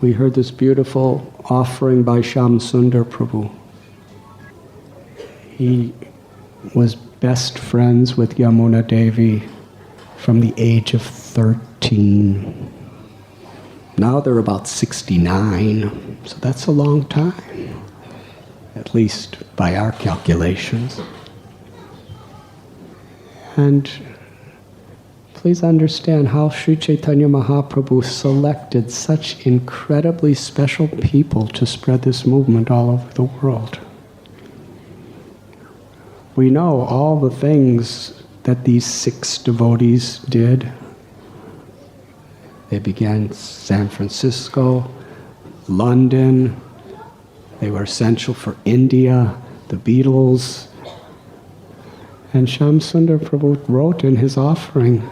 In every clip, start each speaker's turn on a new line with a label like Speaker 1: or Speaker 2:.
Speaker 1: we heard this beautiful offering by Shyam Sundar Prabhu. He was best friends with Yamuna Devi from the age of 13. Now they're about 69, so that's a long time, at least by our calculations. And please understand how Sri Chaitanya Mahaprabhu selected such incredibly special people to spread this movement all over the world. We know all the things that these 6 devotees did. They began San Francisco, London. They were essential for India, the Beatles. And Shyam Sundar Prabhu wrote in his offering,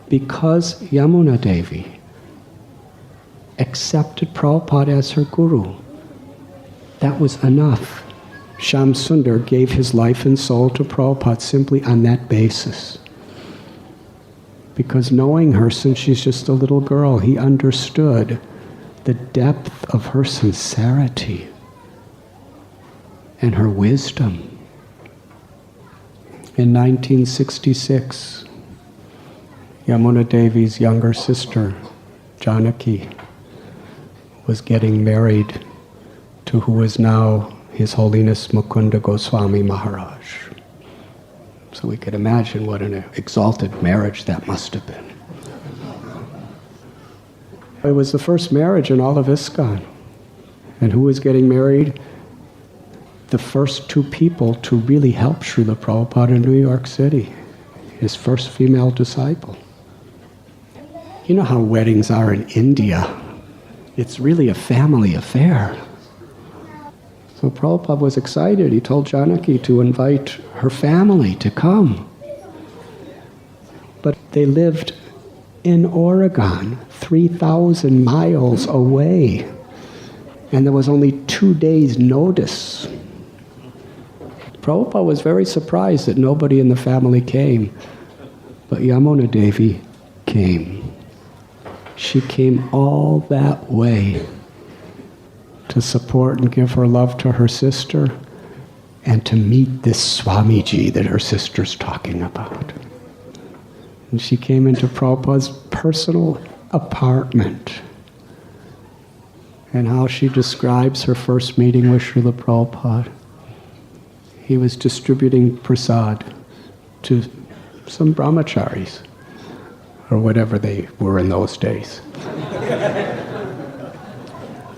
Speaker 1: because Yamuna Devi accepted Prabhupada as her guru, that was enough. Shyam Sundar gave his life and soul to Prabhupada simply on that basis. Because knowing her since she's just a little girl, he understood the depth of her sincerity and her wisdom. In 1966, Yamuna Devi's younger sister, Janaki, was getting married to who is now His Holiness Mukunda Goswami Maharaj. So we could imagine what an exalted marriage that must have been. It was the first marriage in all of ISKCON. And who was getting married? The first 2 people to really help Srila Prabhupada in New York City, his first female disciple. You know how weddings are in India. It's really a family affair. So Prabhupada was excited. He told Janaki to invite her family to come. But they lived in Oregon, 3,000 miles away. And there was only 2 days' notice. Prabhupada was very surprised that nobody in the family came. But Yamuna Devi came. She came all that way to support and give her love to her sister and to meet this Swamiji that her sister's talking about. And she came into Prabhupada's personal apartment. And how she describes her first meeting with Srila Prabhupada. He was distributing prasad to some brahmacharis, or whatever they were in those days.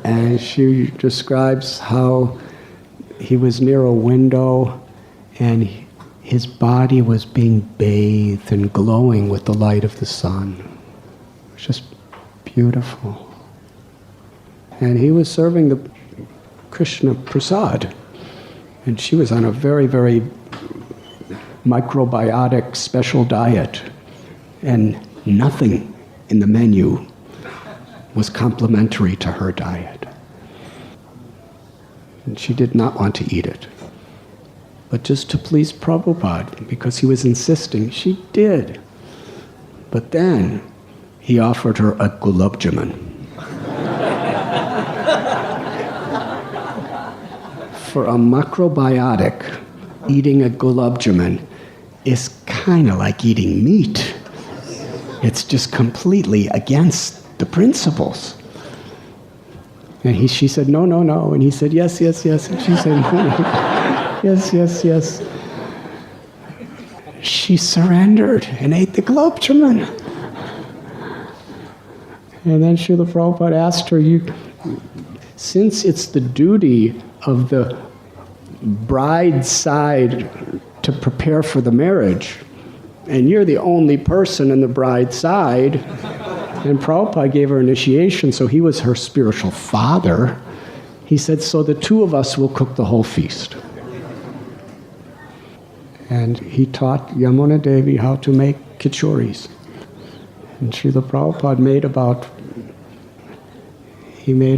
Speaker 1: And she describes how he was near a window and his body was being bathed and glowing with the light of the sun. It was just beautiful. And he was serving the Krishna prasad. And she was on a very, very macrobiotic special diet. And nothing in the menu was complementary to her diet. And she did not want to eat it. But just to please Prabhupada, because he was insisting, she did. But then he offered her a gulab jamun. For a macrobiotic, eating a gulab jamun is kind of like eating meat. It's just completely against the principles. And she said, no, no, no. And he said, yes, yes, yes. And she said, no, no. Yes, yes, yes. She surrendered and ate the gulab jamun. And then Srila Prabhupada asked her, since it's the duty of the bride's side to prepare for the marriage, and you're the only person in the bride's side, and Prabhupada gave her initiation, so he was her spiritual father, he said, so the 2 of us will cook the whole feast. And he taught Yamuna Devi how to make kichoris. And Srila Prabhupada made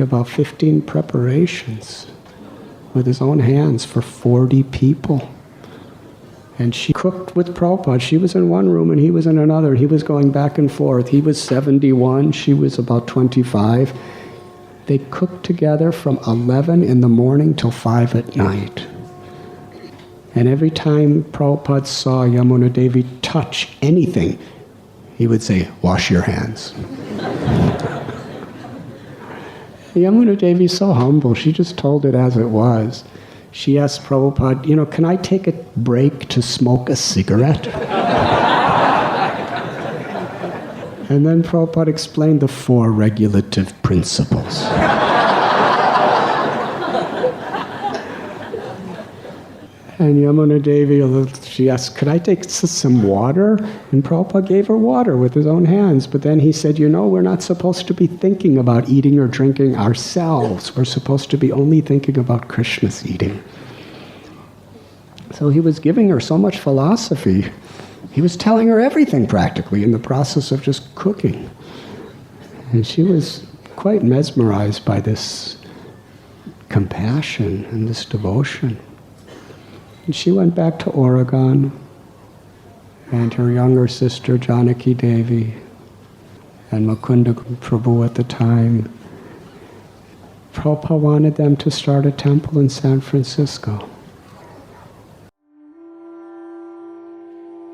Speaker 1: about 15 preparations with his own hands for 40 people. And she cooked with Prabhupada. She was in one room and he was in another. He was going back and forth. He was 71, she was about 25. they cooked together from 11 in the morning till 5 at night. And every time Prabhupada saw Yamuna Devi touch anything, he would say, "Wash your hands." Yamuna Devi is so humble, she just told it as it was. She asked Prabhupada, can I take a break to smoke a cigarette? And then Prabhupada explained the 4 regulative principles. And Yamuna Devi, she asked, could I take some water? And Prabhupada gave her water with his own hands. But then he said, we're not supposed to be thinking about eating or drinking ourselves. We're supposed to be only thinking about Krishna's eating. So he was giving her so much philosophy. He was telling her everything practically in the process of just cooking. And she was quite mesmerized by this compassion and this devotion. And she went back to Oregon, and her younger sister, Janaki Devi, and Mukunda Prabhu at the time. Prabhupada wanted them to start a temple in San Francisco.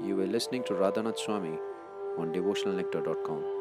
Speaker 2: You were listening to Radhanath Swami on devotionalnectar.com.